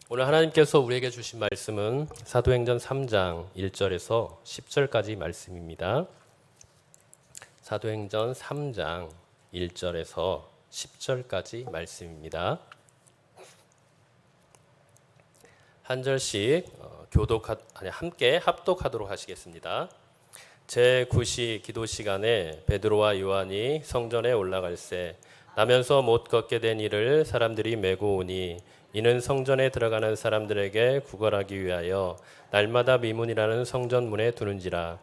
오늘 하나님께서 우리에게 주신 말씀은 사도행전 3장 1절에서 10절까지 말씀입니다. 사도행전 3장 1절에서 10절까지 말씀입니다. 한 절씩 함께 합독하도록 하시겠습니다. 제9시 기도 시간에 베드로와 요한이 성전에 올라갈새 나면서 못 걷게 된 이를 사람들이 메고 오니 이는 성전에 들어가는 사람들에게 구걸하기 위하여 날마다 미문이라는 성전문에 두는지라.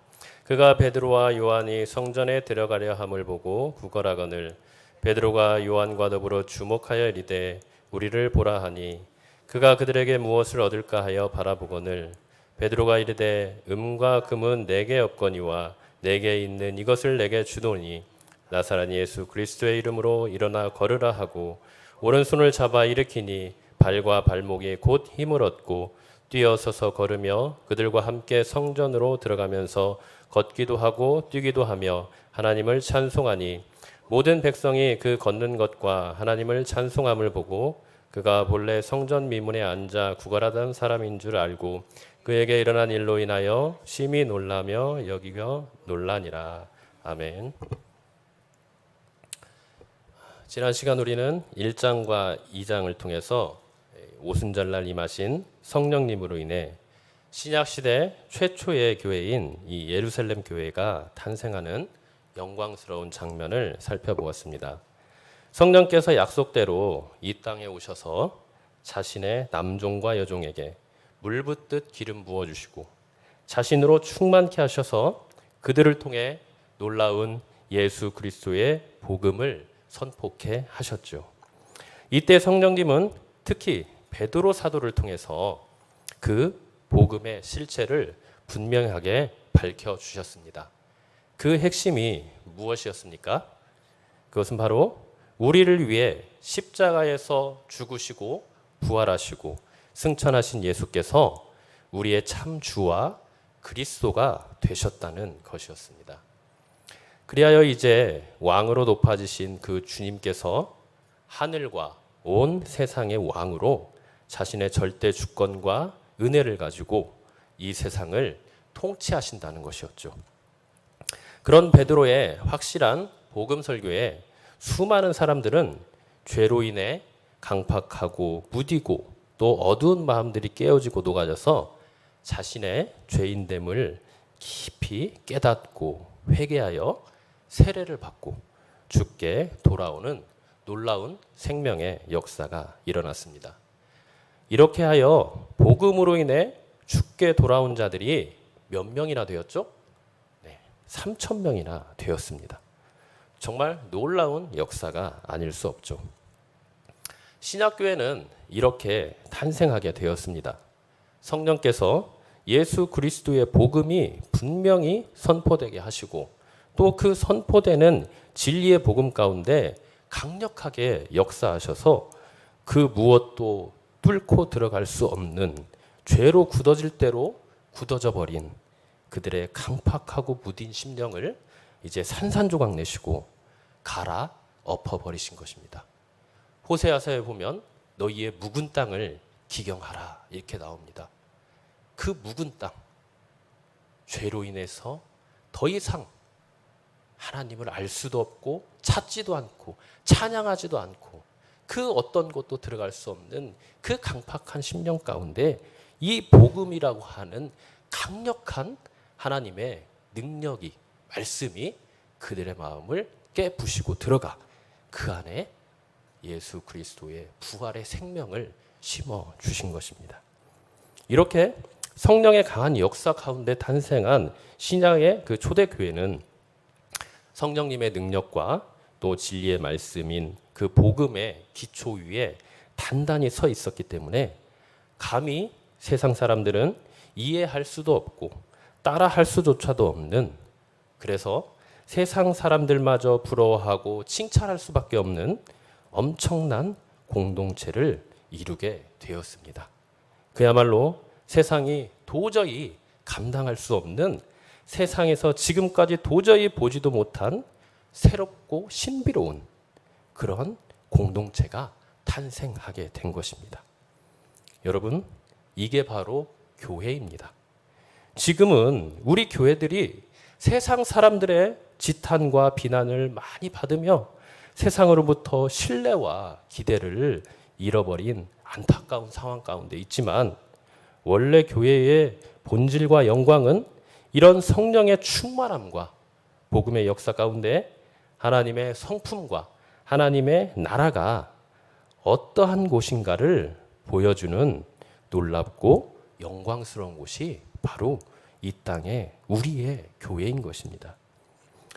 그가 베드로와 요한이 성전에 들어가려 함을 보고 구걸하거늘 베드로가 요한과 더불어 주목하여 이르되 우리를 보라 하니 그가 그들에게 무엇을 얻을까 하여 바라보거늘 베드로가 이르되 음과 금은 내게 없거니와 내게 있는 이것을 내게 주노니 나사렛 예수 그리스도의 이름으로 일어나 걸으라 하고 오른손을 잡아 일으키니 발과 발목이 곧 힘을 얻고 뛰어서서 걸으며 그들과 함께 성전으로 들어가면서 걷기도 하고 뛰기도 하며 하나님을 찬송하니 모든 백성이 그 걷는 것과 하나님을 찬송함을 보고 그가 본래 성전 미문에 앉아 구걸하던 사람인 줄 알고 그에게 일어난 일로 인하여 심히 놀라며 여기며 놀라니라. 아멘. 지난 시간 우리는 1장과 2장을 통해서 오순절날 임하신 성령님으로 인해 신약시대 최초의 교회인 이 예루살렘 교회가 탄생하는 영광스러운 장면을 살펴보았습니다. 성령께서 약속대로 이 땅에 오셔서 자신의 남종과 여종에게 물 붓듯 기름 부어주시고 자신으로 충만케 하셔서 그들을 통해 놀라운 예수 그리스도의 복음을 선포케 하셨죠. 이때 성령님은 특히 베드로 사도를 통해서 그 복음의 실체를 분명하게 밝혀주셨습니다. 그 핵심이 무엇이었습니까? 그것은 바로 우리를 위해 십자가에서 죽으시고 부활하시고 승천하신 예수께서 우리의 참 주와 그리스도가 되셨다는 것이었습니다. 그리하여 이제 왕으로 높아지신 그 주님께서 하늘과 온 세상의 왕으로 자신의 절대 주권과 은혜를 가지고 이 세상을 통치하신다는 것이었죠. 그런 베드로의 확실한 복음 설교에 수많은 사람들은 죄로 인해 강팍하고 무디고 또 어두운 마음들이 깨어지고 녹아져서 자신의 죄인됨을 깊이 깨닫고 회개하여 세례를 받고 죽게 돌아오는 놀라운 생명의 역사가 일어났습니다. 이렇게 하여 복음으로 인해 죽게 돌아온 자들이 몇 명이나 되었죠? 3,000명이나 되었습니다. 정말 놀라운 역사가 아닐 수 없죠. 신약교회는 이렇게 탄생하게 되었습니다. 성령께서 예수 그리스도의 복음이 분명히 선포되게 하시고 또 그 선포되는 진리의 복음 가운데 강력하게 역사하셔서 그 무엇도 뚫고 들어갈 수 없는 죄로 굳어질 대로 굳어져 버린 그들의 강팍하고 무딘 심령을 이제 산산조각 내시고 갈아 엎어버리신 것입니다. 호세아서에 보면 너희의 묵은 땅을 기경하라 이렇게 나옵니다. 그 묵은 땅, 죄로 인해서 더 이상 하나님을 알 수도 없고 찾지도 않고 찬양하지도 않고 그 어떤 곳도 들어갈 수 없는 그 강팍한 심령 가운데 이 복음이라고 하는 강력한 하나님의 능력이 말씀이 그들의 마음을 깨부시고 들어가 그 안에 예수 그리스도의 부활의 생명을 심어 주신 것입니다. 이렇게 성령의 강한 역사 가운데 탄생한 신약의 그 초대교회는 성령님의 능력과 또 진리의 말씀인 그 복음의 기초 위에 단단히 서 있었기 때문에 감히 세상 사람들은 이해할 수도 없고 따라할 수조차도 없는, 그래서 세상 사람들마저 부러워하고 칭찬할 수밖에 없는 엄청난 공동체를 이루게 되었습니다. 그야말로 세상이 도저히 감당할 수 없는, 세상에서 지금까지 도저히 보지도 못한 새롭고 신비로운 그런 공동체가 탄생하게 된 것입니다. 여러분, 이게 바로 교회입니다. 지금은 우리 교회들이 세상 사람들의 지탄과 비난을 많이 받으며 세상으로부터 신뢰와 기대를 잃어버린 안타까운 상황 가운데 있지만, 원래 교회의 본질과 영광은 이런 성령의 충만함과 복음의 역사 가운데 하나님의 성품과 하나님의 나라가 어떠한 곳인가를 보여주는 놀랍고 영광스러운 곳이 바로 이 땅의 우리의 교회인 것입니다.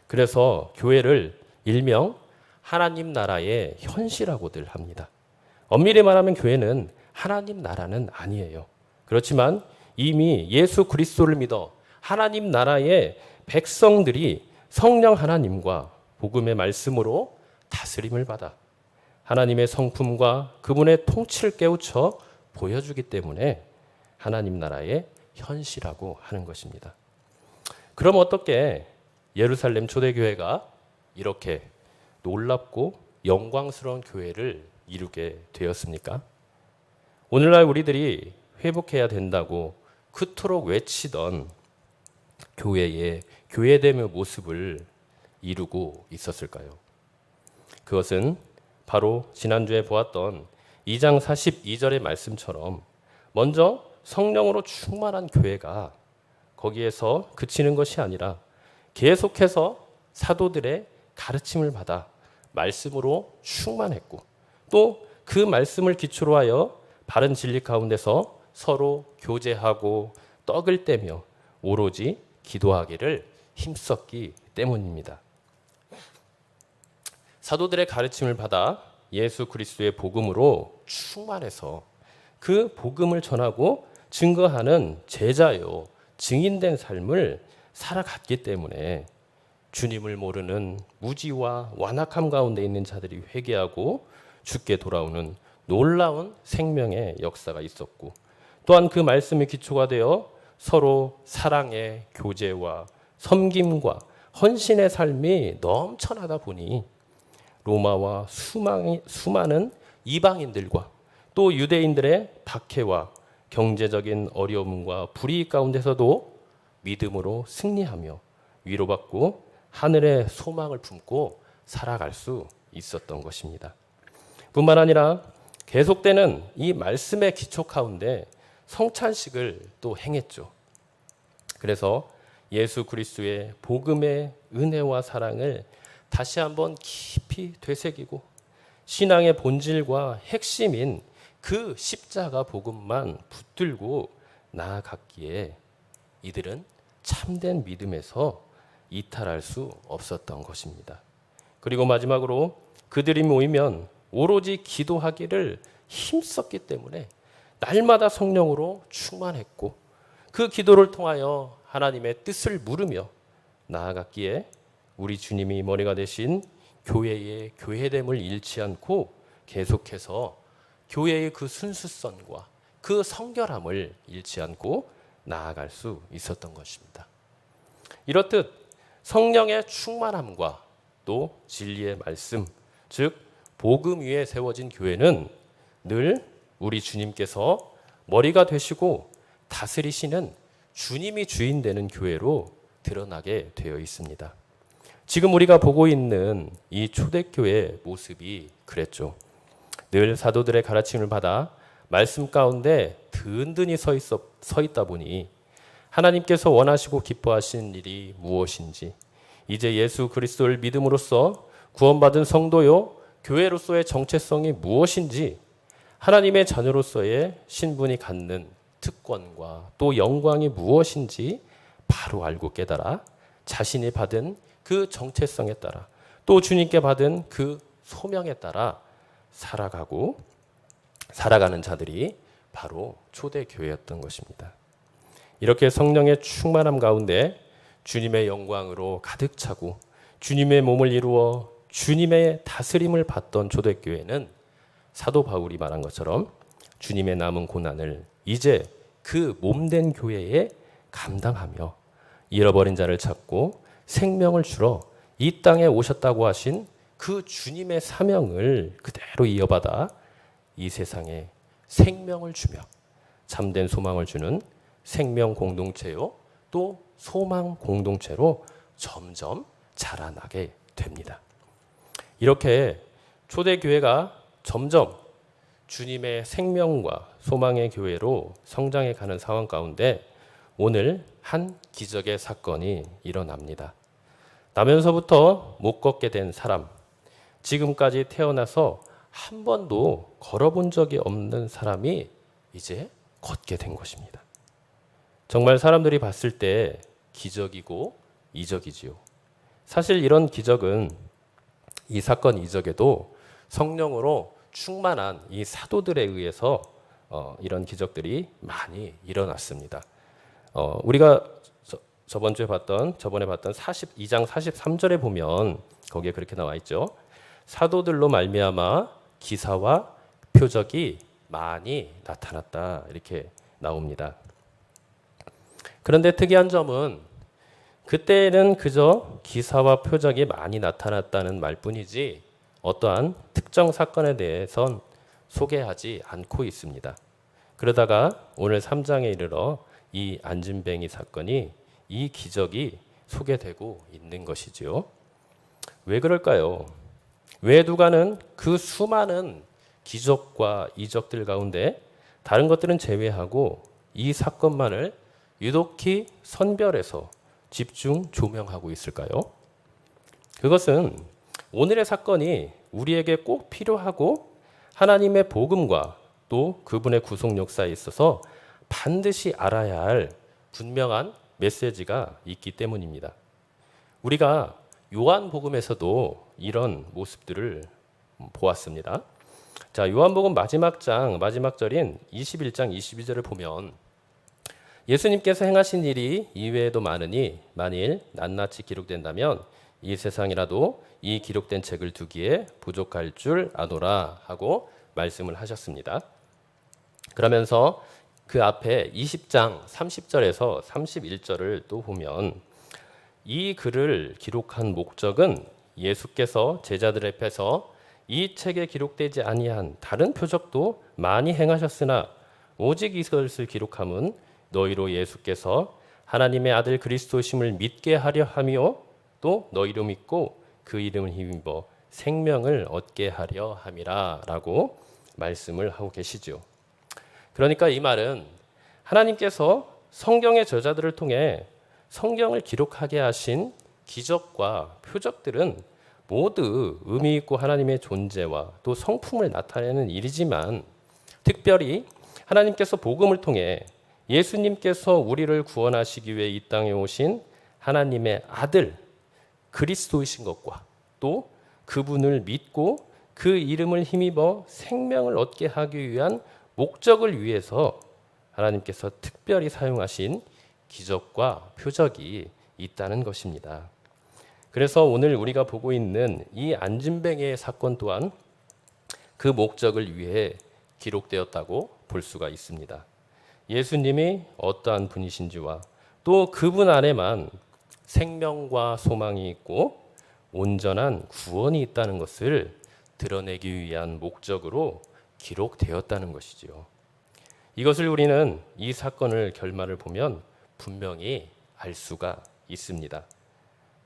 그래서 교회를 일명 하나님 나라의 현실이라고들 합니다. 엄밀히 말하면 교회는 하나님 나라는 아니에요. 그렇지만 이미 예수 그리스도를 믿어 하나님 나라의 백성들이 성령 하나님과 복음의 말씀으로 다스림을 받아 하나님의 성품과 그분의 통치를 깨우쳐 보여주기 때문에 하나님 나라의 현실이라고 하는 것입니다. 그럼 어떻게 예루살렘 초대교회가 이렇게 놀랍고 영광스러운 교회를 이루게 되었습니까? 오늘날 우리들이 회복해야 된다고 그토록 외치던 교회의 교회됨의 모습을 이루고 있었을까요? 그것은 바로 지난주에 보았던 2장 42절의 말씀처럼 먼저 성령으로 충만한 교회가 거기에서 그치는 것이 아니라 계속해서 사도들의 가르침을 받아 말씀으로 충만했고, 또 그 말씀을 기초로 하여 바른 진리 가운데서 서로 교제하고 떡을 떼며 오로지 기도하기를 힘썼기 때문입니다. 사도들의 가르침을 받아 예수 그리스도의 복음으로 충만해서 그 복음을 전하고 증거하는 제자요 증인된 삶을 살아갔기 때문에 주님을 모르는 무지와 완악함 가운데 있는 자들이 회개하고 죽게 돌아오는 놀라운 생명의 역사가 있었고, 또한 그 말씀이 기초가 되어 서로 사랑의 교제와 섬김과 헌신의 삶이 넘쳐나다 보니 로마와 수많은 이방인들과 또 유대인들의 박해와 경제적인 어려움과 불이익 가운데서도 믿음으로 승리하며 위로받고 하늘의 소망을 품고 살아갈 수 있었던 것입니다. 뿐만 아니라 계속되는 이 말씀의 기초 가운데 성찬식을 또 행했죠. 그래서 예수 그리스도의 복음의 은혜와 사랑을 다시 한번 깊이 되새기고 신앙의 본질과 핵심인 그 십자가 복음만 붙들고 나아갔기에 이들은 참된 믿음에서 이탈할 수 없었던 것입니다. 그리고 마지막으로 그들이 모이면 오로지 기도하기를 힘썼기 때문에 날마다 성령으로 충만했고, 그 기도를 통하여 하나님의 뜻을 물으며 나아갔기에 우리 주님이 머리가 되신 교회의 교회됨을 잃지 않고 계속해서 교회의 그 순수성과 그 성결함을 잃지 않고 나아갈 수 있었던 것입니다. 이렇듯 성령의 충만함과 또 진리의 말씀, 즉 복음 위에 세워진 교회는 늘 우리 주님께서 머리가 되시고 다스리시는 주님이 주인 되는 교회로 드러나게 되어 있습니다. 지금 우리가 보고 있는 이 초대교회의 모습이 그랬죠. 늘 사도들의 가르침을 받아 말씀 가운데 든든히 서 있다 보니 하나님께서 원하시고 기뻐하시는 일이 무엇인지, 이제 예수 그리스도를 믿음으로써 구원받은 성도요 교회로서의 정체성이 무엇인지, 하나님의 자녀로서의 신분이 갖는 특권과 또 영광이 무엇인지 바로 알고 깨달아 자신이 받은 그 정체성에 따라 또 주님께 받은 그 소명에 따라 살아가는 자들이 바로 초대교회였던 것입니다. 이렇게 성령의 충만함 가운데 주님의 영광으로 가득 차고 주님의 몸을 이루어 주님의 다스림을 받던 초대교회는 사도 바울이 말한 것처럼 주님의 남은 고난을 이제 그 몸된 교회에 감당하며 잃어버린 자를 찾고 생명을 주러 이 땅에 오셨다고 하신 그 주님의 사명을 그대로 이어받아 이 세상에 생명을 주며 참된 소망을 주는 생명 공동체요 또 소망 공동체로 점점 자라나게 됩니다. 이렇게 초대교회가 점점 주님의 생명과 소망의 교회로 성장해 가는 상황 가운데 오늘 한 기적의 사건이 일어납니다. 나면서부터 못 걷게 된 사람, 지금까지 태어나서 한 번도 걸어본 적이 없는 사람이 이제 걷게 된 것입니다. 정말 사람들이 봤을 때 기적이고 이적이지요. 사실 이런 기적은 이 사건 이적에도 성령으로 충만한 이 사도들에 의해서 이런 기적들이 많이 일어났습니다. 우리가 저번에 봤던 42장 43절에 보면 거기에 그렇게 나와 있죠. 사도들로 말미암아 기사와 표적이 많이 나타났다 이렇게 나옵니다. 그런데 특이한 점은 그때는 그저 기사와 표적이 많이 나타났다는 말뿐이지 어떠한 특정 사건에 대해선 소개하지 않고 있습니다. 그러다가 오늘 3장에 이르러 이 안진뱅이 사건이 이 기적이 소개되고 있는 것이지요. 왜 그럴까요? 왜 누가는 그 수많은 기적과 이적들 가운데 다른 것들은 제외하고 이 사건만을 유독히 선별해서 집중 조명하고 있을까요? 그것은 오늘의 사건이 우리에게 꼭 필요하고 하나님의 복음과 또 그분의 구속 역사에 있어서 반드시 알아야 할 분명한 메시지가 있기 때문입니다. 우리가 요한복음에서도 이런 모습들을 보았습니다. 자, 요한복음 마지막 절인 21장 22절을 보면 예수님께서 행하신 일이 이외에도 많으니 만일 낱낱이 기록된다면 이 세상이라도 이 기록된 책을 두기에 부족할 줄 아노라 하고 말씀을 하셨습니다. 그러면서 그 앞에 20장 30절에서 31절을 또 보면 이 글을 기록한 목적은 예수께서 제자들 앞에서 이 책에 기록되지 아니한 다른 표적도 많이 행하셨으나 오직 이것을 기록함은 너희로 예수께서 하나님의 아들 그리스도심을 믿게 하려 함이요 또 너희로 믿고 그 이름을 힘입어 생명을 얻게 하려 함이라 라고 말씀을 하고 계시죠. 그러니까 이 말은 하나님께서 성경의 저자들을 통해 성경을 기록하게 하신 기적과 표적들은 모두 의미 있고 하나님의 존재와 또 성품을 나타내는 일이지만 특별히 하나님께서 복음을 통해 예수님께서 우리를 구원하시기 위해 이 땅에 오신 하나님의 아들 그리스도이신 것과 또 그분을 믿고 그 이름을 힘입어 생명을 얻게 하기 위한 목적을 위해서 하나님께서 특별히 사용하신 기적과 표적이 있다는 것입니다. 그래서 오늘 우리가 보고 있는 이 안진뱅이의 사건 또한 그 목적을 위해 기록되었다고 볼 수가 있습니다. 예수님이 어떠한 분이신지와 또 그분 안에만 생명과 소망이 있고 온전한 구원이 있다는 것을 드러내기 위한 목적으로 기록되었다는 것이지요. 이것을 우리는 이 사건을 결말을 보면 분명히 알 수가 있습니다.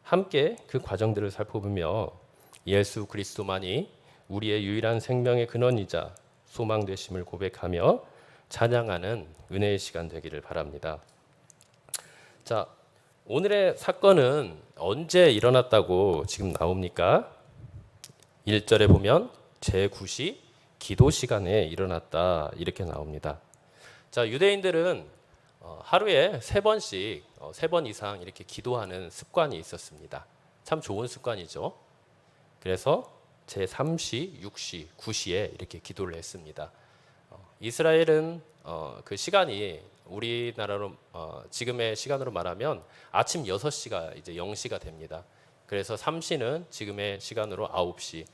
함께 그 과정들을 살펴보며 예수 그리스도만이 우리의 유일한 생명의 근원이자 소망 되심을 고백하며 찬양하는 은혜의 시간 되기를 바랍니다. 자, 오늘의 사건은 언제 일어났다고 지금 나옵니까? 1절에 보면 제9시 기도 시간에 일어났다 이렇게 나옵니다. 자, 유대인들은 하루에 3번씩 3번 이상 이렇게 기도하는 습관이 있었습니다. 참 좋은 습관이죠. 그래서 제3시, 6시, 9시에 이렇게 기도를 했습니다. 이스라엘은 그 시간이 우리나라로 지금의 시간으로 말하면 아침 6시가 이제 0시가 됩니다. 그래서 3시는 지금의 시간으로 9시,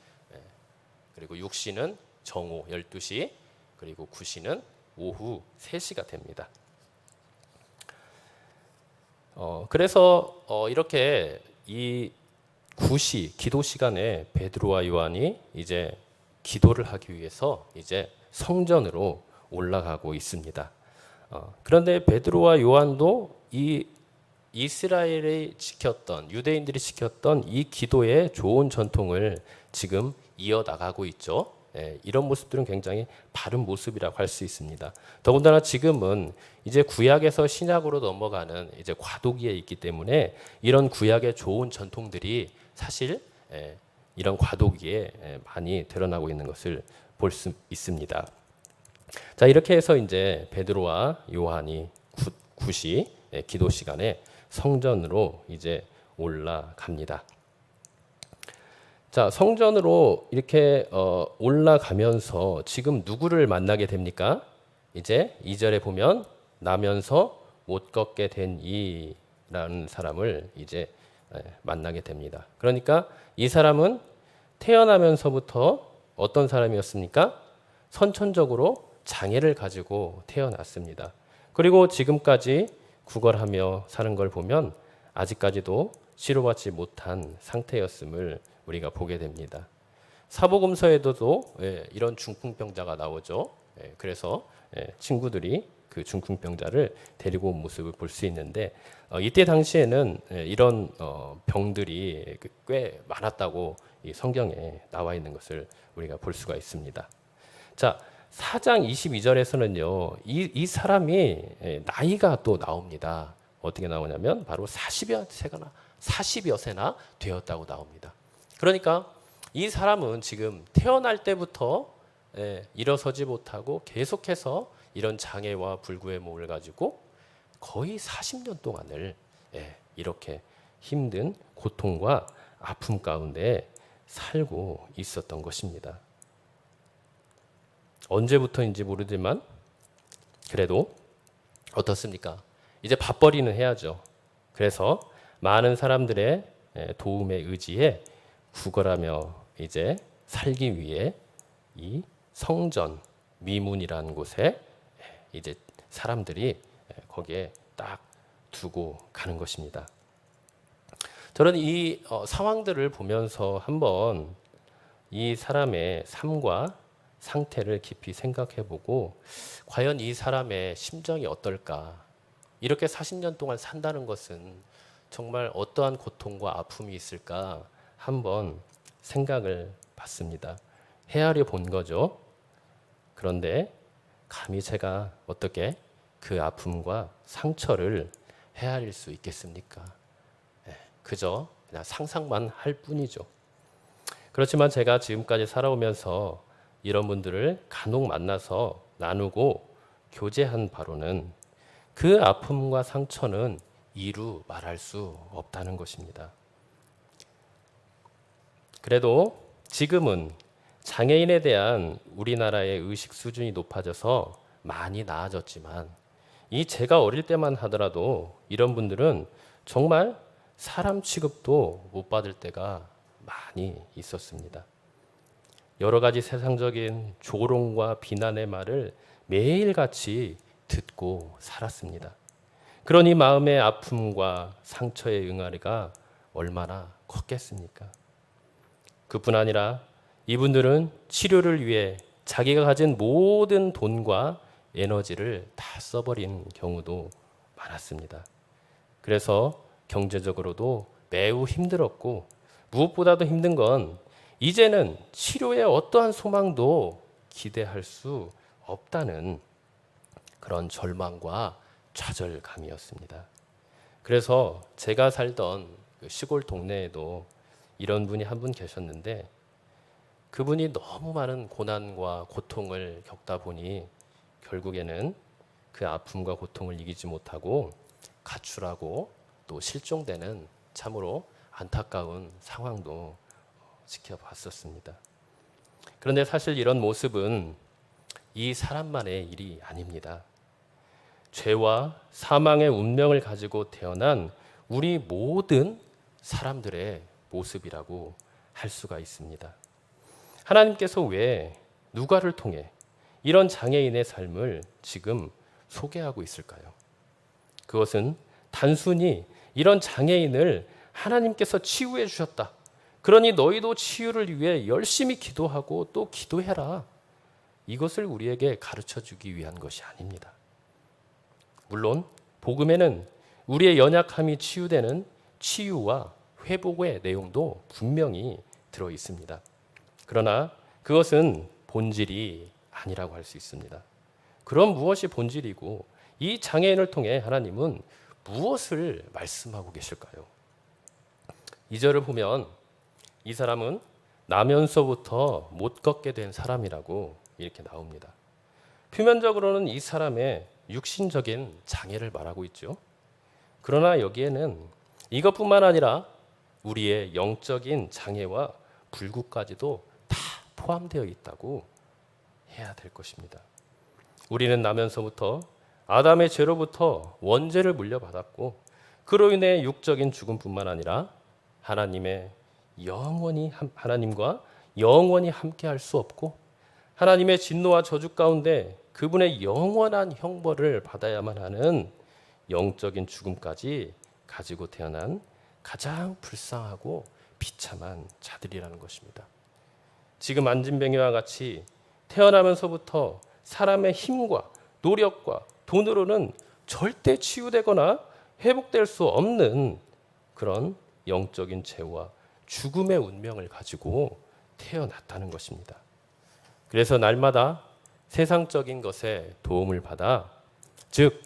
그리고 6시는 정오 12시, 그리고 9시는 오후 3시가 됩니다. 그래서 이렇게 이 9시 기도 시간에 베드로와 요한이 이제 기도를 하기 위해서 이제 성전으로 올라가고 있습니다. 그런데 베드로와 요한도 이 이스라엘이 지켰던, 유대인들이 지켰던 이 기도의 좋은 전통을 지금 이어나가고 있죠. 이런 모습들은 굉장히 바른 모습이라고 할 수 있습니다. 더군다나 지금은 이제 구약에서 신약으로 넘어가는 이제 과도기에 있기 때문에 이런 구약의 좋은 전통들이 사실 이런 과도기에 많이 드러나고 있는 것을 볼 수 있습니다. 자, 이렇게 해서 이제 베드로와 요한이 굿이 기도 시간에 성전으로 이제 올라갑니다. 자, 성전으로 이렇게 올라가면서 지금 누구를 만나게 됩니까? 이제 2절에 보면 나면서 못 걷게 된 이라는 사람을 이제 만나게 됩니다. 그러니까 이 사람은 태어나면서부터 어떤 사람이었습니까? 선천적으로 장애를 가지고 태어났습니다. 그리고 지금까지 구걸하며 사는 걸 보면 아직까지도 치료받지 못한 상태였음을 우리가 보게 됩니다. 사복음서에도 이런 중풍병자가 나오죠. 그래서 친구들이 그 중풍병자를 데리고 온 모습을 볼 수 있는데 이때 당시에는 이런 병들이 꽤 많았다고 이 성경에 나와 있는 것을 우리가 볼 수가 있습니다. 자, 4장 22절에서는요. 이 사람이 나이가 또 나옵니다. 어떻게 나오냐면 바로 40여 세나 되었다고 나옵니다. 그러니까 이 사람은 지금 태어날 때부터 일어서지 못하고 계속해서 이런 장애와 불구의 몸을 가지고 거의 40년 동안을 이렇게 힘든 고통과 아픔 가운데 살고 있었던 것입니다. 언제부터인지 모르지만 그래도 어떻습니까? 이제 밥벌이는 해야죠. 그래서 많은 사람들의 도움에 의지해 구걸하며 이제 살기 위해 이 성전 미문이라는 곳에 이제 사람들이 거기에 딱 두고 가는 것입니다. 저는 이 상황들을 보면서 한번 이 사람의 삶과 상태를 깊이 생각해보고 과연 이 사람의 심정이 어떨까? 이렇게 40년 동안 산다는 것은 정말 어떠한 고통과 아픔이 있을까? 한번 생각을 봤습니다. 헤아려 본 거죠. 그런데 감히 제가 어떻게 그 아픔과 상처를 헤아릴 수 있겠습니까? 그저 그냥 상상만 할 뿐이죠. 그렇지만 제가 지금까지 살아오면서 이런 분들을 간혹 만나서 나누고 교제한 바로는 그 아픔과 상처는 이루 말할 수 없다는 것입니다. 그래도 지금은 장애인에 대한 우리나라의 의식 수준이 높아져서 많이 나아졌지만 이 제가 어릴 때만 하더라도 이런 분들은 정말 사람 취급도 못 받을 때가 많이 있었습니다. 여러 가지 세상적인 조롱과 비난의 말을 매일같이 듣고 살았습니다. 그러니 마음의 아픔과 상처의 응아리가 얼마나 컸겠습니까? 그뿐 아니라 이분들은 치료를 위해 자기가 가진 모든 돈과 에너지를 다 써버린 경우도 많았습니다. 그래서 경제적으로도 매우 힘들었고 무엇보다도 힘든 건 이제는 치료의 어떠한 소망도 기대할 수 없다는 그런 절망과 좌절감이었습니다. 그래서 제가 살던 그 시골 동네에도 이런 분이 한 분 계셨는데 그분이 너무 많은 고난과 고통을 겪다 보니 결국에는 그 아픔과 고통을 이기지 못하고 가출하고 또 실종되는 참으로 안타까운 상황도 지켜봤었습니다. 그런데 사실 이런 모습은 이 사람만의 일이 아닙니다. 죄와 사망의 운명을 가지고 태어난 우리 모든 사람들의 모습이라고 할 수가 있습니다. 하나님께서 왜 누가를 통해 이런 장애인의 삶을 지금 소개하고 있을까요? 그것은 단순히 이런 장애인을 하나님께서 치유해 주셨다. 그러니 너희도 치유를 위해 열심히 기도하고 또 기도해라. 이것을 우리에게 가르쳐 주기 위한 것이 아닙니다. 물론 복음에는 우리의 연약함이 치유되는 치유와 회복의 내용도 분명히 들어 있습니다. 그러나 그것은 본질이 아니라고 할 수 있습니다. 그럼 무엇이 본질이고 이 장애인을 통해 하나님은 무엇을 말씀하고 계실까요? 2절을 보면 이 사람은 나면서부터 못 걷게 된 사람이라고 이렇게 나옵니다. 표면적으로는 이 사람의 육신적인 장애를 말하고 있죠. 그러나 여기에는 이것뿐만 아니라 우리의 영적인 장애와 불구까지도 다 포함되어 있다고 해야 될 것입니다. 우리는 나면서부터 아담의 죄로부터 원죄를 물려받았고 그로 인해 육적인 죽음뿐만 아니라 하나님과 영원히 함께할 수 없고 하나님의 진노와 저주 가운데 그분의 영원한 형벌을 받아야만 하는 영적인 죽음까지 가지고 태어난 가장 불쌍하고 비참한 자들이라는 것입니다. 지금 안진뱅이와 같이 태어나면서부터 사람의 힘과 노력과 돈으로는 절대 치유되거나 회복될 수 없는 그런 영적인 죄와 죽음의 운명을 가지고 태어났다는 것입니다. 그래서 날마다 세상적인 것에 도움을 받아, 즉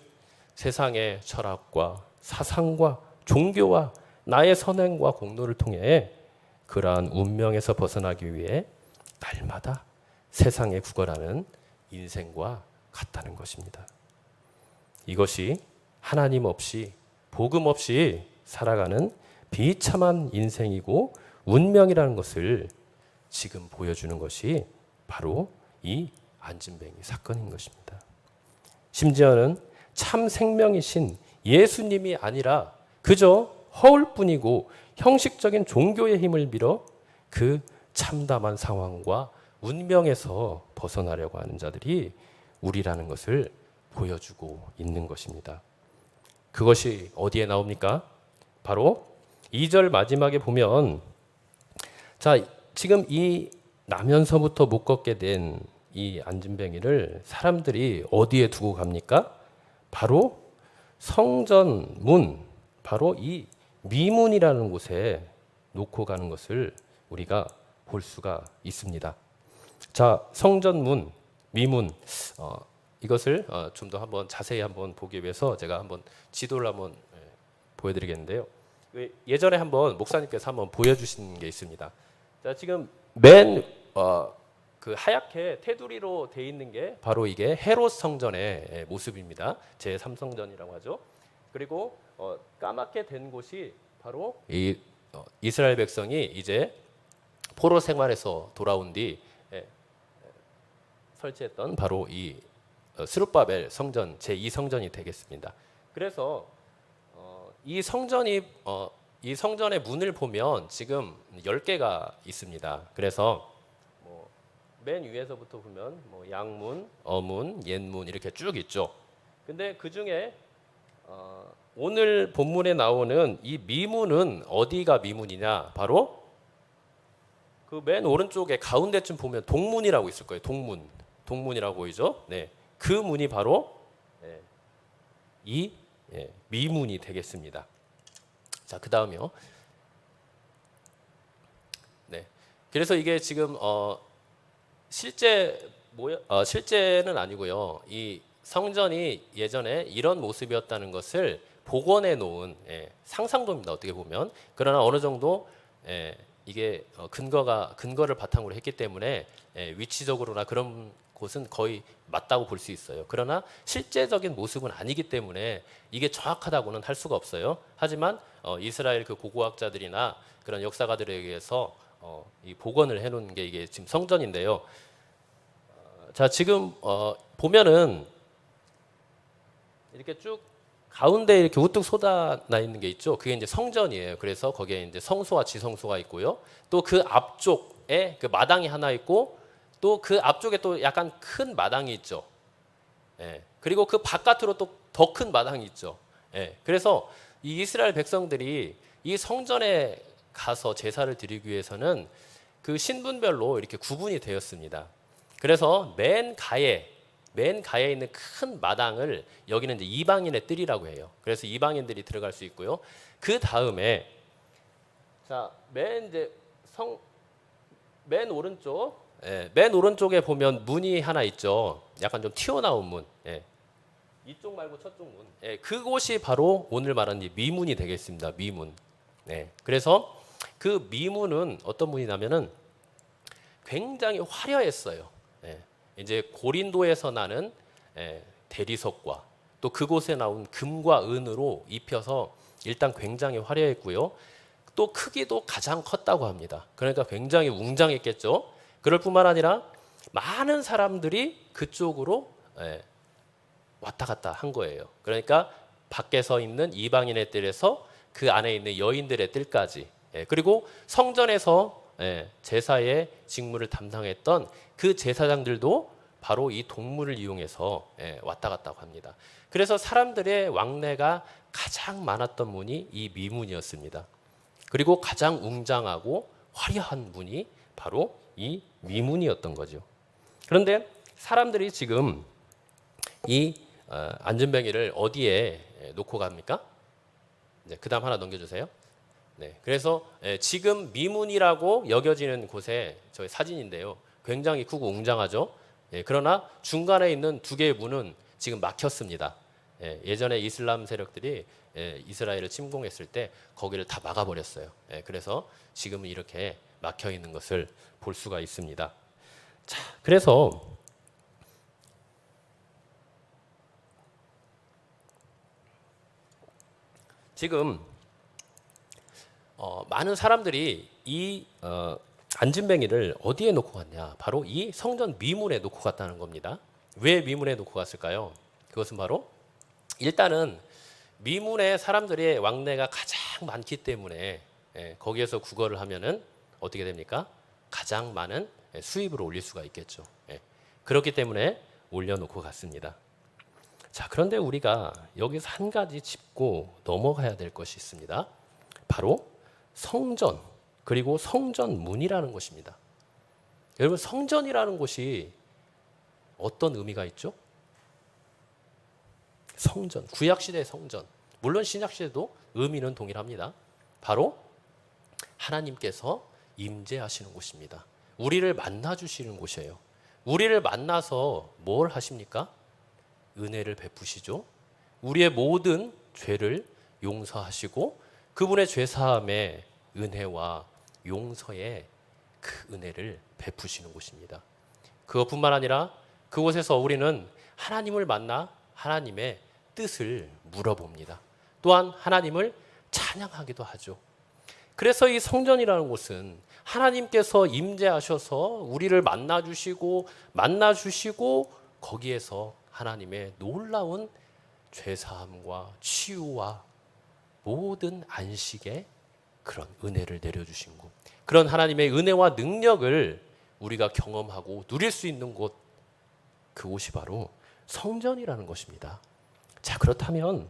세상의 철학과 사상과 종교와 나의 선행과 공로를 통해 그러한 운명에서 벗어나기 위해 날마다 세상에 구걸하는 인생과 같다는 것입니다. 이것이 하나님 없이 복음 없이 살아가는 비참한 인생이고 운명이라는 것을 지금 보여주는 것이 바로 이 안진뱅이 사건인 것입니다. 심지어는 참 생명이신 예수님이 아니라 그저 허울뿐이고 형식적인 종교의 힘을 빌어 그 참담한 상황과 운명에서 벗어나려고 하는 자들이 우리라는 것을 보여주고 있는 것입니다. 그것이 어디에 나옵니까? 바로 2절 마지막에 보면, 자, 지금 이 나면서부터 못 걷게 된 이 안진뱅이를 사람들이 어디에 두고 갑니까? 바로 성전 문, 바로 이 미문이라는 곳에 놓고 가는 것을 우리가 볼 수가 있습니다. 자, 성전 문, 미문, 이것을 좀 더 한번 자세히 한번 보기 위해서 제가 한번 지도를 한번 보여드리겠는데요. 예전에 한번 목사님께서 한번 보여주신 게 있습니다. 자, 지금 맨 그 하얗게 테두리로 돼 있는 게 바로 이게 헤롯 성전의 모습입니다. 제 3성전이라고 하죠. 그리고 까맣게 된 곳이 바로 이 이스라엘 백성이 이제 포로 생활에서 돌아온 뒤 설치했던 바로 이 스룹바벨 성전 제 2성전이 되겠습니다. 그래서 이 성전의 문을 보면 지금 10개가 있습니다. 그래서 맨 위에서부터 보면 양문, 어문, 옛문 이렇게 쭉 있죠. 근데 그 중에 오늘 본문에 나오는 이 미문은 어디가 미문이냐? 바로 그 맨 오른쪽에 가운데쯤 보면 동문이라고 있을 거예요. 동문이라고 보이죠? 네, 그 문이 바로 이 미문이 되겠습니다. 자, 그 다음이요. 네, 그래서 이게 지금 실제는 아니고요. 이 성전이 예전에 이런 모습이었다는 것을 복원해 놓은 상상도입니다. 어떻게 보면. 그러나 어느 정도 이게 근거를 바탕으로 했기 때문에 위치적으로나 그런 곳은 거의 맞다고 볼 수 있어요. 그러나 실제적인 모습은 아니기 때문에 이게 정확하다고는 할 수가 없어요. 하지만 이스라엘 그 고고학자들이나 그런 역사가들에 의해서 이 복원을 해놓은 게 이게 지금 성전인데요. 자, 지금 보면은 이렇게 쭉 가운데 이렇게 우뚝 솟아나 있는 게 있죠. 그게 이제 성전이에요. 그래서 거기에 이제 성소와 지성소가 있고요. 또 그 앞쪽에 그 마당이 하나 있고 또 그 앞쪽에 또 약간 큰 마당이 있죠. 그리고 그 바깥으로 또 더 큰 마당이 있죠. 그래서 이 이스라엘 백성들이 이 성전에 가서 제사를 드리기 위해서는 그 신분별로 이렇게 구분이 되었습니다. 그래서 맨 가에 있는 큰 마당을 여기는 이제 이방인의 뜰이라고 해요. 그래서 이방인들이 들어갈 수 있고요. 그 다음에 자, 맨 오른쪽, 맨 오른쪽에 보면 문이 하나 있죠. 약간 좀 튀어나온 문. 이쪽 말고 저쪽 문. 그곳이 바로 오늘 말하는 이 미문이 되겠습니다. 미문. 그래서 그 미문은 어떤 문이냐면은 굉장히 화려했어요. 이제 고린도에서 나는 대리석과 또 그곳에 나온 금과 은으로 입혀서 일단 굉장히 화려했고요. 또 크기도 가장 컸다고 합니다. 그러니까 굉장히 웅장했겠죠. 그럴 뿐만 아니라 많은 사람들이 그쪽으로 왔다 갔다 한 거예요. 그러니까 밖에서 있는 이방인의 뜰에서 그 안에 있는 여인들의 뜰까지, 그리고 성전에서 제사의 직무를 담당했던 그 제사장들도 바로 이 동물을 이용해서 왔다 갔다고 합니다. 그래서 사람들의 왕래가 가장 많았던 문이 이 미문이었습니다. 그리고 가장 웅장하고 화려한 문이 바로 이 미문이었던 거죠. 그런데 사람들이 지금 이 안전뱅이를 어디에 놓고 갑니까? 그 다음 하나 넘겨주세요. 그래서 지금 미문이라고 여겨지는 곳에 저희 사진인데요. 굉장히 크고 웅장하죠. 그러나 중간에 있는 두 개의 문은 지금 막혔습니다. 예전에 이슬람 세력들이 이스라엘을 침공했을 때 거기를 다 막아버렸어요. 그래서 지금은 이렇게 막혀 있는 것을 볼 수가 있습니다. 자, 그래서 지금 많은 사람들이 이 안진뱅이를 어디에 놓고 갔냐? 바로 이 성전 미문에 놓고 갔다는 겁니다. 왜 미문에 놓고 갔을까요? 그것은 바로 일단은 미문에 사람들의 왕래가 가장 많기 때문에 거기에서 구걸을 하면은 어떻게 됩니까? 가장 많은 수입을 올릴 수가 있겠죠. 그렇기 때문에 올려놓고 갔습니다. 자, 그런데 우리가 여기서 한 가지 짚고 넘어가야 될 것이 있습니다. 바로 성전, 그리고 성전문이라는 것입니다. 여러분, 성전이라는 곳이 어떤 의미가 있죠? 성전, 구약시대의 성전, 물론 신약시대도 의미는 동일합니다. 바로 하나님께서 임재하시는 곳입니다. 우리를 만나주시는 곳이에요. 우리를 만나서 뭘 하십니까? 은혜를 베푸시죠. 우리의 모든 죄를 용서하시고 그분의 죄사함의 은혜와 용서의 그 은혜를 베푸시는 곳입니다. 그것뿐만 아니라 그곳에서 우리는 하나님을 만나 하나님의 뜻을 물어봅니다. 또한 하나님을 찬양하기도 하죠. 그래서 이 성전이라는 곳은 하나님께서 임재하셔서 우리를 만나주시고 거기에서 하나님의 놀라운 죄사함과 치유와 모든 안식의 그런 은혜를 내려주신 곳, 그런 하나님의 은혜와 능력을 우리가 경험하고 누릴 수 있는 곳, 그곳이 바로 성전이라는 것입니다. 자, 그렇다면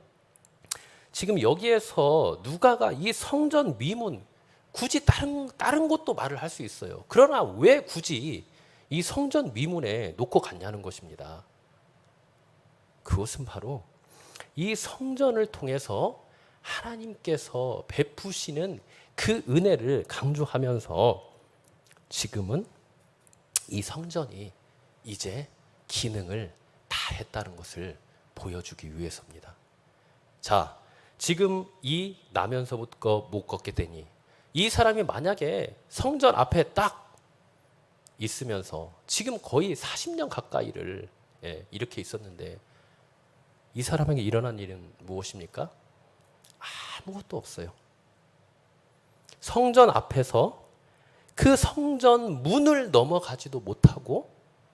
지금 여기에서 누가가 이 성전 미문, 굳이 다른 곳도 말을 할 수 있어요. 그러나 왜 굳이 이 성전 미문에 놓고 갔냐는 것입니다. 그것은 바로 이 성전을 통해서 하나님께서 베푸시는 그 은혜를 강조하면서 지금은 이 성전이 이제 기능을 다 했다는 것을 보여주기 위해서입니다. 자, 지금 이 나면서부터 못 걷게 되니 이 사람이 만약에 성전 앞에 딱 있으면서 지금 거의 40년 가까이를 이렇게 있었는데 이 사람에게 일어난 일은 무엇입니까? 아무것도 없어요. 성전 앞에서 그 성전 문을 넘어가지도 못하고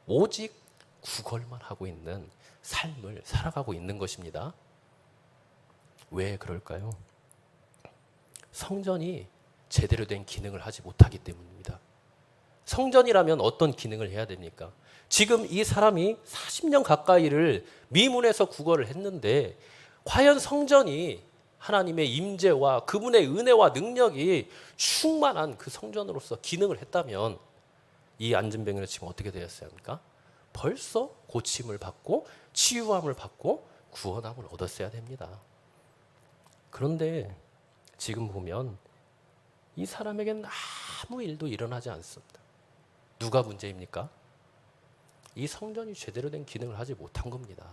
오직 구걸만 하고 있는 삶을 살아가고 있는 것입니다. 왜 그럴까요? 성전이 제대로 된 기능을 하지 못하기 때문입니다. 성전이라면 어떤 기능을 해야 됩니까? 지금 이 사람이 40년 가까이를 미문에서 구걸을 했는데 과연 성전이 하나님의 임재와 그분의 은혜와 능력이 충만한 그 성전으로서 기능을 했다면 이 안진뱅이는 지금 어떻게 되었어야 합니까? 벌써 고침을 받고 치유함을 받고 구원함을 얻었어야 됩니다. 그런데 지금 보면 이 사람에게는 아무 일도 일어나지 않습니다. 누가 문제입니까? 이 성전이 제대로 된 기능을 하지 못한 겁니다.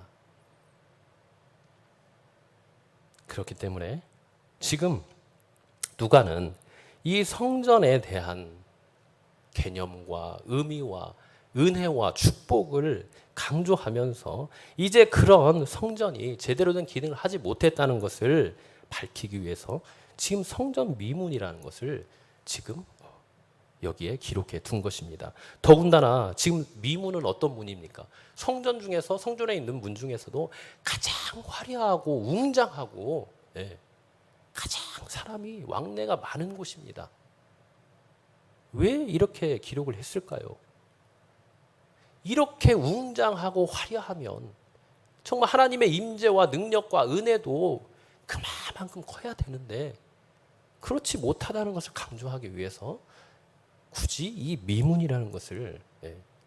그렇기 때문에 지금 누가는 이 성전에 대한 개념과 의미와 은혜와 축복을 강조하면서 이제 그런 성전이 제대로 된 기능을 하지 못했다는 것을 밝히기 위해서 지금 성전 미문이라는 것을 지금 여기에 기록해 둔 것입니다. 더군다나 지금 미문은 어떤 문입니까? 성전 중에서 성전에 있는 문 중에서도 가장 화려하고 웅장하고 가장 사람이 왕래가 많은 곳입니다. 왜 이렇게 기록을 했을까요? 이렇게 웅장하고 화려하면 정말 하나님의 임재와 능력과 은혜도 그만큼 커야 되는데 그렇지 못하다는 것을 강조하기 위해서 굳이 이 미문이라는 것을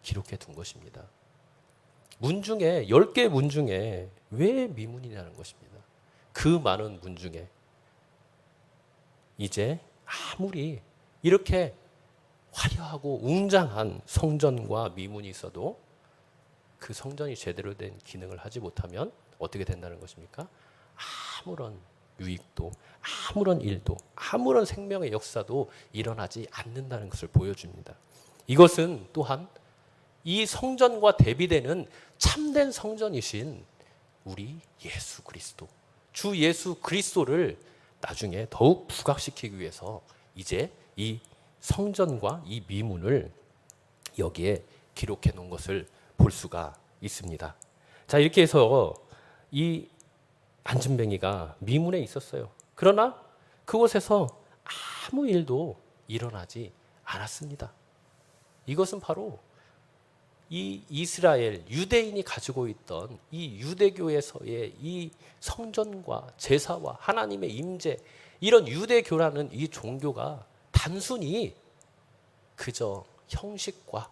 기록해 둔 것입니다. 문 중에 10개 문 중에 왜 미문이라는 것입니다. 그 많은 문 중에 이제 아무리 이렇게 화려하고 웅장한 성전과 미문이 있어도 그 성전이 제대로 된 기능을 하지 못하면 어떻게 된다는 것입니까? 아무런 유익도 아무런 일도 아무런 생명의 역사도 일어나지 않는다는 것을 보여줍니다. 이것은 또한 이 성전과 대비되는 참된 성전이신 우리 예수 그리스도, 주 예수 그리스도를 나중에 더욱 부각시키기 위해서 이제 이 성전과 이 미문을 여기에 기록해 놓은 것을 볼 수가 있습니다. 자, 이렇게 해서 이 안진뱅이가 미문에 있었어요. 그러나 그곳에서 아무 일도 일어나지 않았습니다. 이것은 바로 이 이스라엘 유대인이 가지고 있던 이 유대교에서의 이 성전과 제사와 하나님의 임재, 이런 유대교라는 이 종교가 단순히 그저 형식과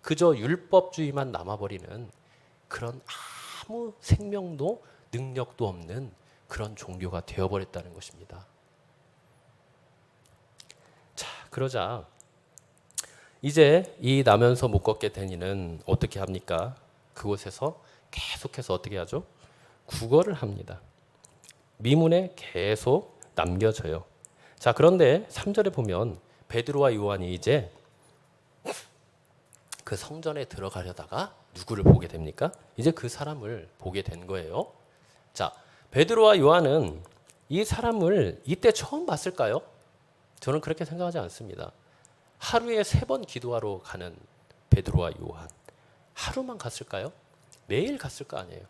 그저 율법주의만 남아버리는 그런 아무 생명도 능력도 없는 그런 종교가 되어버렸다는 것입니다. 자, 그러자 이제 이 나면서 못 걷게 되니는 어떻게 합니까? 그곳에서 계속해서 어떻게 하죠? 구걸을 합니다. 미문에 계속 남겨져요. 자, 그런데 3절에 보면 베드로와 요한이 이제 그 성전에 들어가려다가 누구를 보게 됩니까? 이제 그 사람을 보게 된 거예요. 자, 베드로와 요한은 이 사람을 이때 처음 봤을까요? 저는 그렇게 생각하지 않습니다. 하루에 3번 기도하러 가는 베드로와 요한, 하루만 갔을까요? 매일 갔을 거 아니에요.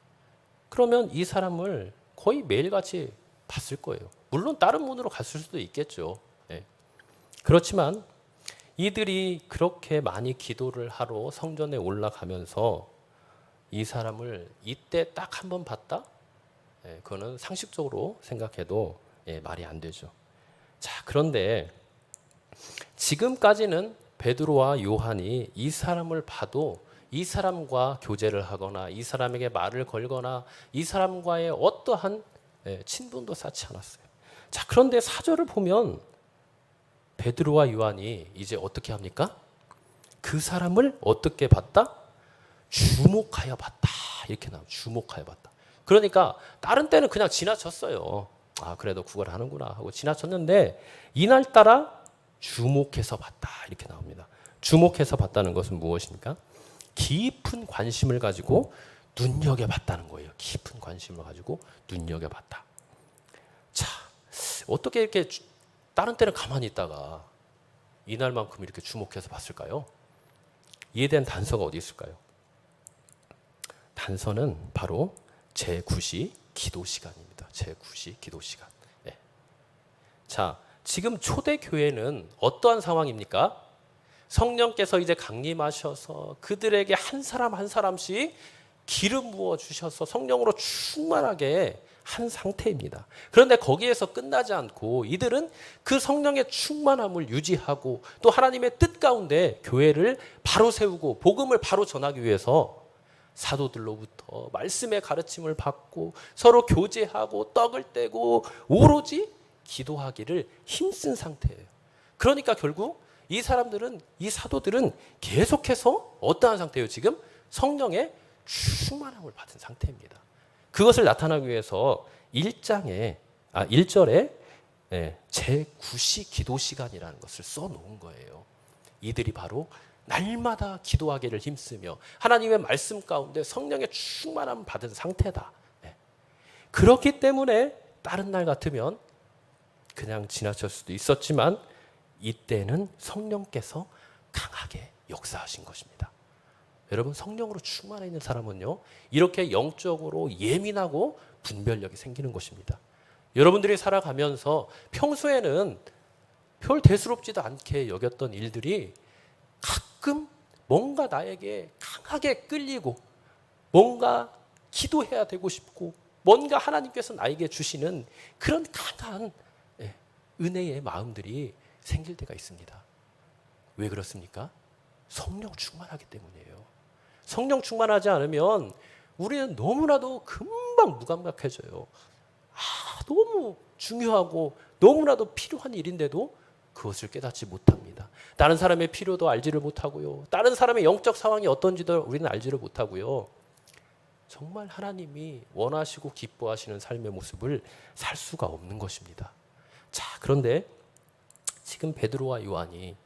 그러면 이 사람을 거의 매일같이 봤을 거예요. 물론 다른 문으로 갔을 수도 있겠죠. 그렇지만 이들이 그렇게 많이 기도를 하러 성전에 올라가면서 이 사람을 이때 딱 한 번 봤다? 그거는 상식적으로 생각해도 말이 안 되죠. 자, 그런데 지금까지는 베드로와 요한이 이 사람을 봐도 이 사람과 교제를 하거나 이 사람에게 말을 걸거나 이 사람과의 어떠한 친분도 쌓지 않았어요. 자, 그런데 4절을 보면 베드로와 요한이 이제 어떻게 합니까? 그 사람을 어떻게 봤다? 주목하여 봤다. 이렇게 나와요. 주목하여 봤다. 그러니까 다른 때는 그냥 지나쳤어요. 아, 그래도 구걸을 하는구나 하고 지나쳤는데 이날따라 주목해서 봤다. 이렇게 나옵니다. 주목해서 봤다는 것은 무엇입니까? 깊은 관심을 가지고 눈여겨봤다는 거예요. 깊은 관심을 가지고 눈여겨봤다. 자, 어떻게 이렇게 다른 때는 가만히 있다가 이날만큼 이렇게 주목해서 봤을까요? 이에 대한 단서가 어디 있을까요? 단서는 바로 제9시 기도 시간입니다. 제9시 기도 시간. 네. 자, 지금 초대교회는 어떠한 상황입니까? 성령께서 이제 강림하셔서 그들에게 한 사람 한 사람씩 기름 부어 주셔서 성령으로 충만하게 한 상태입니다. 그런데 거기에서 끝나지 않고 이들은 그 성령의 충만함을 유지하고 또 하나님의 뜻 가운데 교회를 바로 세우고 복음을 바로 전하기 위해서 사도들로부터 말씀의 가르침을 받고 서로 교제하고 떡을 떼고 오로지 기도하기를 힘쓴 상태예요. 그러니까 결국 이 사람들은, 이 사도들은 계속해서 어떠한 상태예요? 지금 성령의 충만함을 받은 상태입니다. 그것을 나타나기 위해서 1절에 제9시 기도 시간이라는 것을 써놓은 거예요. 이들이 바로 날마다 기도하기를 힘쓰며 하나님의 말씀 가운데 성령의 충만함을 받은 상태다. 그렇기 때문에 다른 날 같으면 그냥 지나칠 수도 있었지만 이때는 성령께서 강하게 역사하신 것입니다. 여러분, 성령으로 충만해 있는 사람은요, 이렇게 영적으로 예민하고 분별력이 생기는 것입니다. 여러분들이 살아가면서 평소에는 별 대수롭지도 않게 여겼던 일들이 가끔 뭔가 나에게 강하게 끌리고 뭔가 기도해야 되고 싶고 뭔가 하나님께서 나에게 주시는 그런 강한 은혜의 마음들이 생길 때가 있습니다. 왜 그렇습니까? 성령 충만하기 때문이에요. 성령 충만하지 않으면 우리는 너무나도 금방 무감각해져요. 너무 중요하고 너무나도 필요한 일인데도 그것을 깨닫지 못합니다. 다른 사람의 필요도 알지를 못하고요. 다른 사람의 영적 상황이 어떤지도 우리는 알지를 못하고요. 정말 하나님이 원하시고 기뻐하시는 삶의 모습을 살 수가 없는 것입니다. 자, 그런데 지금 베드로와 요한이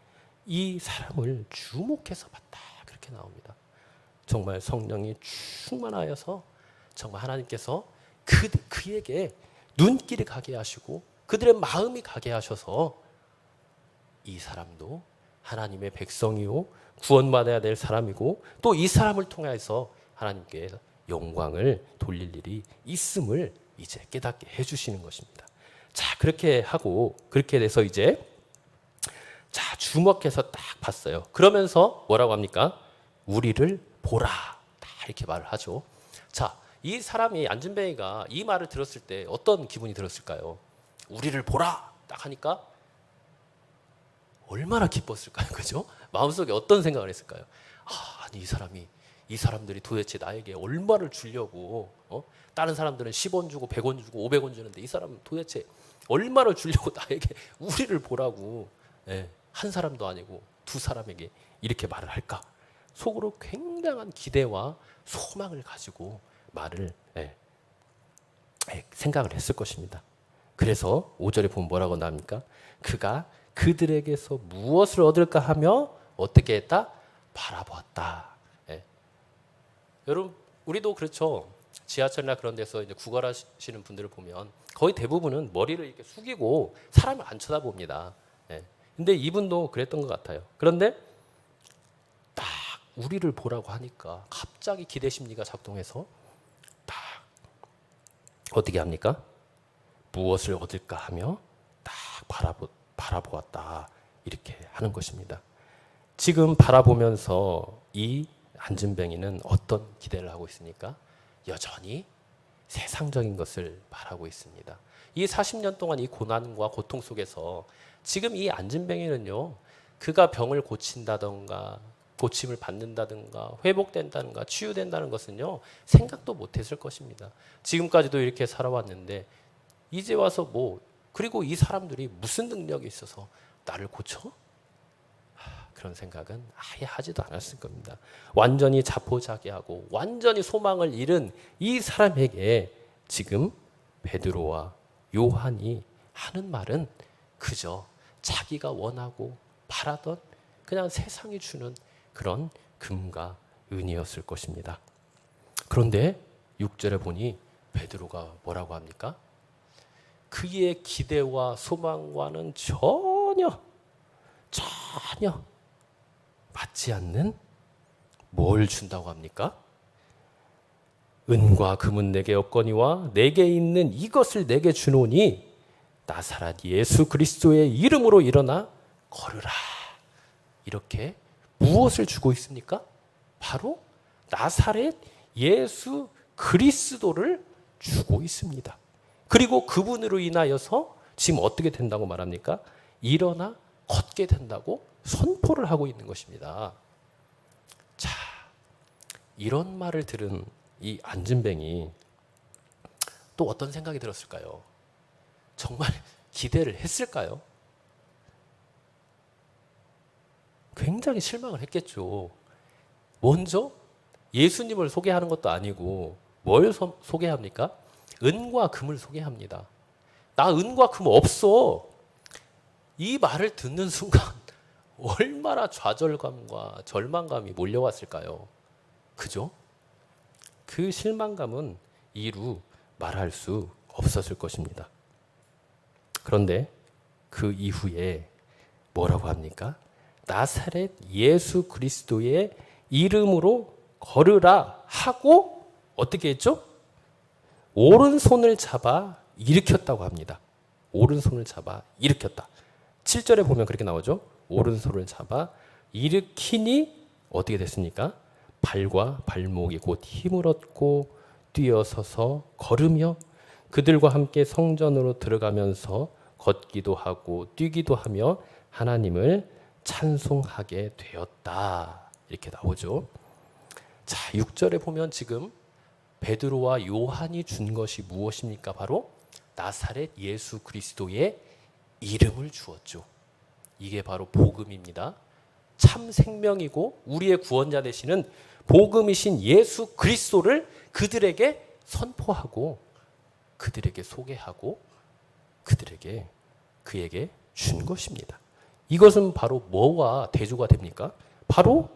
이 사람을 주목해서 봤다, 그렇게 나옵니다. 정말 성령이 충만하여서 정말 하나님께서 그에게 눈길이 가게 하시고 그들의 마음이 가게 하셔서 이 사람도 하나님의 백성이요 구원받아야 될 사람이고 또 이 사람을 통해서 하나님께 영광을 돌릴 일이 있음을 이제 깨닫게 해주시는 것입니다. 자, 그렇게 하고 그렇게 돼서 이제 자, 주목해서 딱 봤어요. 그러면서 뭐라고 합니까? 우리를 보라, 다 이렇게 말을 하죠. 자, 이 사람이 안진뱅이가 이 말을 들었을 때 어떤 기분이 들었을까요? 우리를 보라 딱 하니까 얼마나 기뻤을까요? 그죠? 마음속에 어떤 생각을 했을까요? 아니 이 사람들이 도대체 나에게 얼마를 주려고 다른 사람들은 10원 주고 100원 주고 500원 주는데 이 사람은 도대체 얼마를 주려고 나에게 우리를 보라고 한 사람도 아니고 두 사람에게 이렇게 말을 할까? 속으로 굉장한 기대와 소망을 가지고 말을 생각을 했을 것입니다. 그래서 5절에 보면 뭐라고 나옵니까? 그가 그들에게서 무엇을 얻을까 하며 어떻게 했다? 바라보았다. 여러분, 우리도 그렇죠. 지하철이나 그런 데서 이제 구걸하시는 분들을 보면 거의 대부분은 머리를 이렇게 숙이고 사람을 안 쳐다봅니다. 근데 이분도 그랬던 것 같아요. 그런데 딱 우리를 보라고 하니까 갑자기 기대 심리가 작동해서 딱 어떻게 합니까? 무엇을 얻을까 하며 딱 바라보았다. 이렇게 하는 것입니다. 지금 바라보면서 이 안진뱅이는 어떤 기대를 하고 있습니까? 여전히 세상적인 것을 바라고 있습니다. 이 40년 동안 이 고난과 고통 속에서 지금 이 안진뱅이는요, 그가 병을 고친다던가 고침을 받는다든가 회복된다든가 치유된다는 것은요, 생각도 못했을 것입니다. 지금까지도 이렇게 살아왔는데 이제 와서 그리고 이 사람들이 무슨 능력이 있어서 나를 고쳐? 그런 생각은 아예 하지도 않았을 겁니다. 완전히 자포자기하고 완전히 소망을 잃은 이 사람에게 지금 베드로와 요한이 하는 말은 그저 자기가 원하고 바라던 그냥 세상이 주는 그런 금과 은이었을 것입니다. 그런데 6절에 보니 베드로가 뭐라고 합니까? 그의 기대와 소망과는 전혀 맞지 않는 뭘 준다고 합니까? 은과 금은 내게 없거니와 내게 있는 이것을 내게 주노니 나사렛 예수 그리스도의 이름으로 일어나 걸으라. 이렇게 무엇을 주고 있습니까? 바로 나사렛 예수 그리스도를 주고 있습니다. 그리고 그분으로 인하여서 지금 어떻게 된다고 말합니까? 일어나 걷게 된다고 선포를 하고 있는 것입니다. 자, 이런 말을 들은 이 안진뱅이 또 어떤 생각이 들었을까요? 정말 기대를 했을까요? 굉장히 실망을 했겠죠. 먼저 예수님을 소개하는 것도 아니고 뭘 소개합니까? 은과 금을 소개합니다. 나 은과 금 없어. 이 말을 듣는 순간 얼마나 좌절감과 절망감이 몰려왔을까요? 그죠? 그 실망감은 이루 말할 수 없었을 것입니다. 그런데 그 이후에 뭐라고 합니까? 나사렛 예수 그리스도의 이름으로 걸으라 하고 어떻게 했죠? 오른손을 잡아 일으켰다고 합니다. 오른손을 잡아 일으켰다. 7절에 보면 그렇게 나오죠. 오른손을 잡아 일으키니 어떻게 됐습니까? 발과 발목이 곧 힘을 얻고 뛰어서서 걸으며 그들과 함께 성전으로 들어가면서 걷기도 하고 뛰기도 하며 하나님을 찬송하게 되었다. 이렇게 나오죠. 자, 6절에 보면 지금 베드로와 요한이 준 것이 무엇입니까? 바로 나사렛 예수 그리스도의 이름을 주었죠. 이게 바로 복음입니다. 참 생명이고 우리의 구원자 되시는 복음이신 예수 그리스도를 그들에게 선포하고 그들에게 소개하고 그에게 준 것입니다. 이것은 바로 뭐와 대조가 됩니까? 바로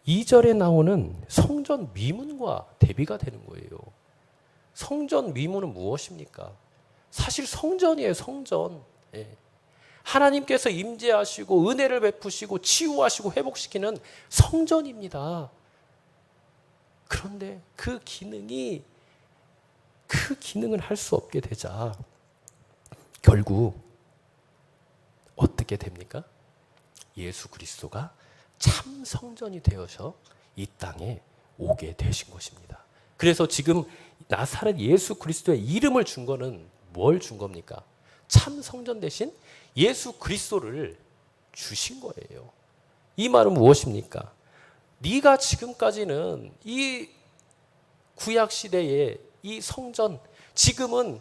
2절에 나오는 성전 미문과 대비가 되는 거예요. 성전 미문은 무엇입니까? 사실 성전이에요, 성전. 예. 하나님께서 임재하시고 은혜를 베푸시고 치유하시고 회복시키는 성전입니다. 그런데 그 기능을 할 수 없게 되자 결국 어떻게 됩니까? 예수 그리스도가 참 성전이 되어서 이 땅에 오게 되신 것입니다. 그래서 지금 나사렛 예수 그리스도의 이름을 준 거는 뭘 준 겁니까? 참 성전 대신 예수 그리스도를 주신 거예요. 이 말은 무엇입니까? 네가 지금까지는 이 구약 시대의 이 성전, 지금은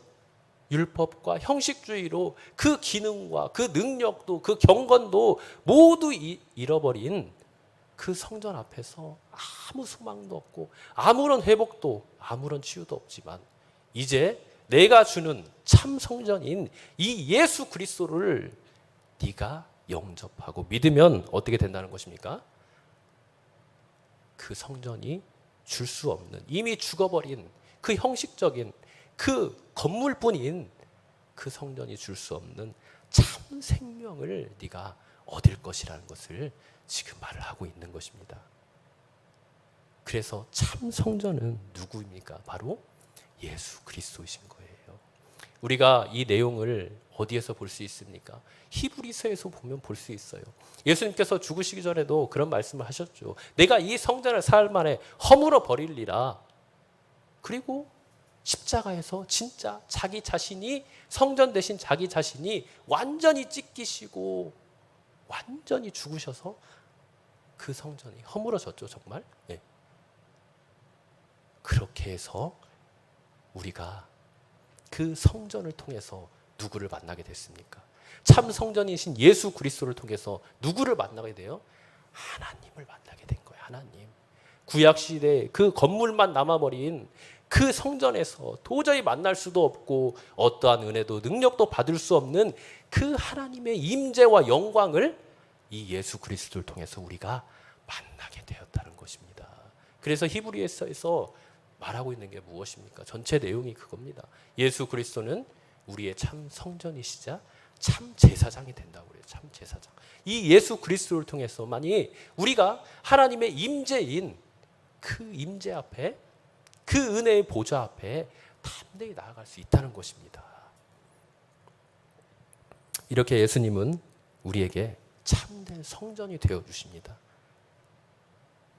율법과 형식주의로 그 기능과 그 능력도 그 경건도 모두 잃어버린 그 성전 앞에서 아무 소망도 없고 아무런 회복도 아무런 치유도 없지만 이제 내가 주는 참 성전인 이 예수 그리스도를 네가 영접하고 믿으면 어떻게 된다는 것입니까? 그 성전이 줄 수 없는 이미 죽어버린 그 형식적인 그 건물뿐인 그 성전이 줄 수 없는 참 생명을 네가 얻을 것이라는 것을 지금 말을 하고 있는 것입니다. 그래서 참 성전은 누구입니까? 바로 예수 그리스도이신 거예요. 우리가 이 내용을 어디에서 볼 수 있습니까? 히브리서에서 보면 볼 수 있어요. 예수님께서 죽으시기 전에도 그런 말씀을 하셨죠. 내가 이 성전을 사흘 만에 허물어 버리리라. 그리고 십자가에서 진짜 자기 자신이 성전 대신 자기 자신이 완전히 찢기시고 완전히 죽으셔서 그 성전이 허물어졌죠, 정말. 네. 그렇게 해서 우리가 그 성전을 통해서 누구를 만나게 됐습니까? 참 성전이신 예수 그리스도를 통해서 누구를 만나게 돼요? 하나님을 만나게 된 거예요. 하나님. 구약 시대에 그 건물만 남아버린 그 성전에서 도저히 만날 수도 없고 어떠한 은혜도 능력도 받을 수 없는 그 하나님의 임재와 영광을 이 예수 그리스도를 통해서 우리가 만나게 되었다는 것입니다. 그래서 히브리서에서 말하고 있는 게 무엇입니까? 전체 내용이 그겁니다. 예수 그리스도는 우리의 참 성전이시자 참 제사장이 된다고 그래요. 참 제사장. 이 예수 그리스도를 통해서만이 우리가 하나님의 임재인 그 임재 앞에 그 은혜의 보좌 앞에 담대히 나아갈 수 있다는 것입니다. 이렇게 예수님은 우리에게 참된 성전이 되어 주십니다.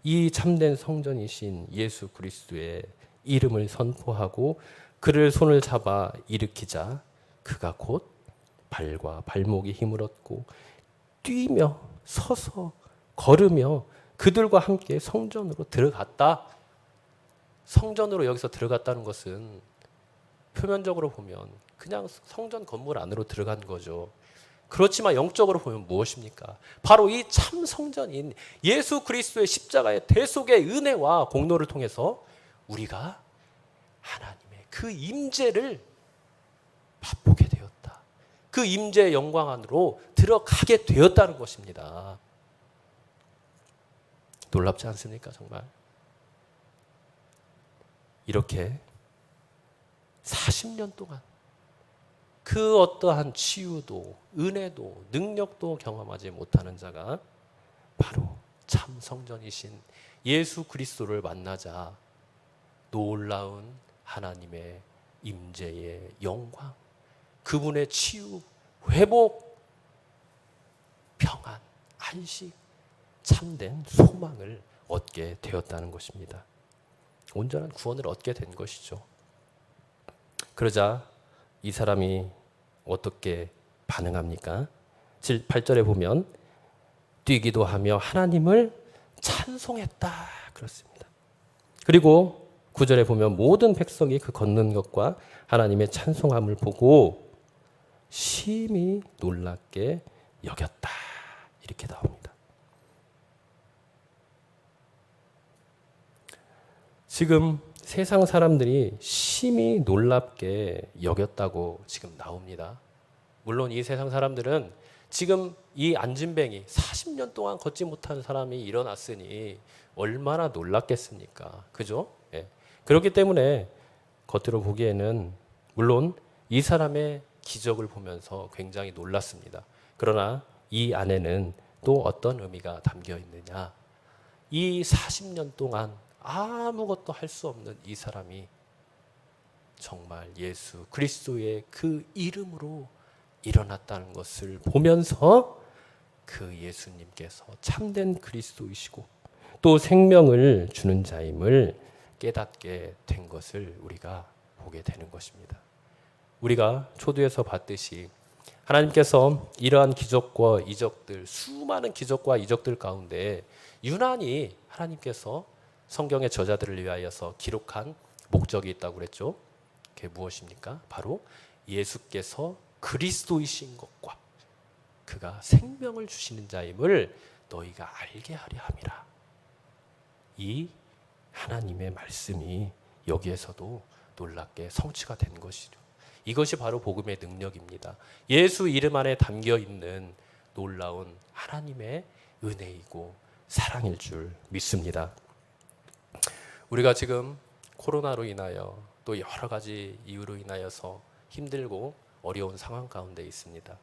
이 참된 성전이신 예수 그리스도의 이름을 선포하고 그를 손을 잡아 일으키자 그가 곧 발과 발목이 힘을 얻고 뛰며 서서 걸으며 그들과 함께 성전으로 들어갔다. 성전으로 여기서 들어갔다는 것은 표면적으로 보면 그냥 성전 건물 안으로 들어간 거죠. 그렇지만 영적으로 보면 무엇입니까? 바로 이 참 성전인 예수 그리스도의 십자가의 대속의 은혜와 공로를 통해서 우리가 하나님의 그 임재를 맛보게 되었다. 그 임재의 영광 안으로 들어가게 되었다는 것입니다. 놀랍지 않습니까? 정말 이렇게 40년 동안 그 어떠한 치유도 은혜도 능력도 경험하지 못하는 자가 바로 참 성전이신 예수 그리스도를 만나자 놀라운 하나님의 임재의 영광, 그분의 치유, 회복, 평안, 안식, 참된 소망을 얻게 되었다는 것입니다. 온전한 구원을 얻게 된 것이죠. 그러자 이 사람이 어떻게 반응합니까? 8절에 보면 뛰기도 하며 하나님을 찬송했다 그렇습니다. 그리고 9절에 보면 모든 백성이 그 걷는 것과 하나님의 찬송함을 보고 심히 놀랍게 여겼다 이렇게 나옵니다. 지금 세상 사람들이 심히 놀랍게 여겼다고 지금 나옵니다. 물론 이 세상 사람들은 지금 이 안진뱅이 40년 동안 걷지 못한 사람이 일어났으니 얼마나 놀랐겠습니까? 그죠? 예. 그렇기 때문에 겉으로 보기에는 물론 이 사람의 기적을 보면서 굉장히 놀랐습니다. 그러나 이 안에는 또 어떤 의미가 담겨 있느냐? 이 40년 동안 아무것도 할 수 없는 이 사람이 정말 예수 그리스도의 그 이름으로 일어났다는 것을 보면서 그 예수님께서 참된 그리스도이시고 또 생명을 주는 자임을 깨닫게 된 것을 우리가 보게 되는 것입니다. 우리가 초두에서 봤듯이 하나님께서 이러한 기적과 이적들, 수많은 기적과 이적들 가운데 유난히 하나님께서 성경의 저자들을 위하여서 기록한 목적이 있다고 그랬죠. 그게 무엇입니까? 바로 예수께서 그리스도이신 것과 그가 생명을 주시는 자임을 너희가 알게 하려 함이라. 이 하나님의 말씀이 여기에서도 놀랍게 성취가 된 것이죠. 이것이 바로 복음의 능력입니다. 예수 이름 안에 담겨 있는 놀라운 하나님의 은혜이고 사랑일 줄 믿습니다. 우리가 지금 코로나로 인하여 또 여러 가지 이유로 인하여서 힘들고 어려운 상황 가운데 있습니다.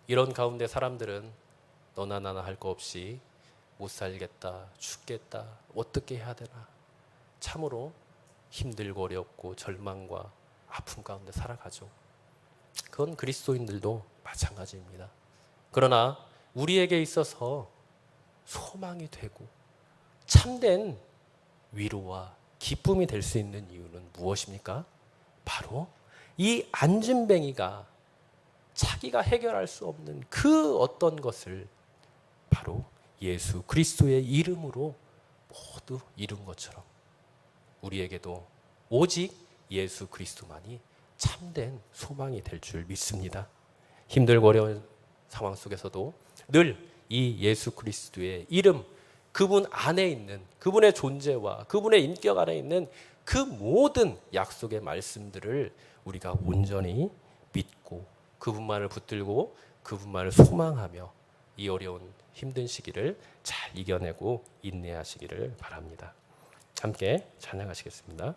이런 가운데 사람들은 너나 나나 할 거 없이 못 살겠다, 죽겠다, 어떻게 해야 되나 참으로 힘들고 어렵고 절망과 아픔 가운데 살아가죠. 그건 그리스도인들도 마찬가지입니다. 그러나 우리에게 있어서 소망이 되고 참된 위로와 기쁨이 될 수 있는 이유는 무엇입니까? 바로 이 안진뱅이가 자기가 해결할 수 없는 그 어떤 것을 바로 예수 그리스도의 이름으로 모두 이룬 것처럼 우리에게도 오직 예수 그리스도만이 참된 소망이 될 줄 믿습니다. 힘들고 어려운 상황 속에서도 늘 이 예수 그리스도의 이름, 그분 안에 있는 그분의 존재와 그분의 인격 안에 있는 그 모든 약속의 말씀들을 우리가 온전히 믿고 그분만을 붙들고 그분만을 소망하며 이 어려운 힘든 시기를 잘 이겨내고 인내하시기를 바랍니다. 함께 찬양하시겠습니다.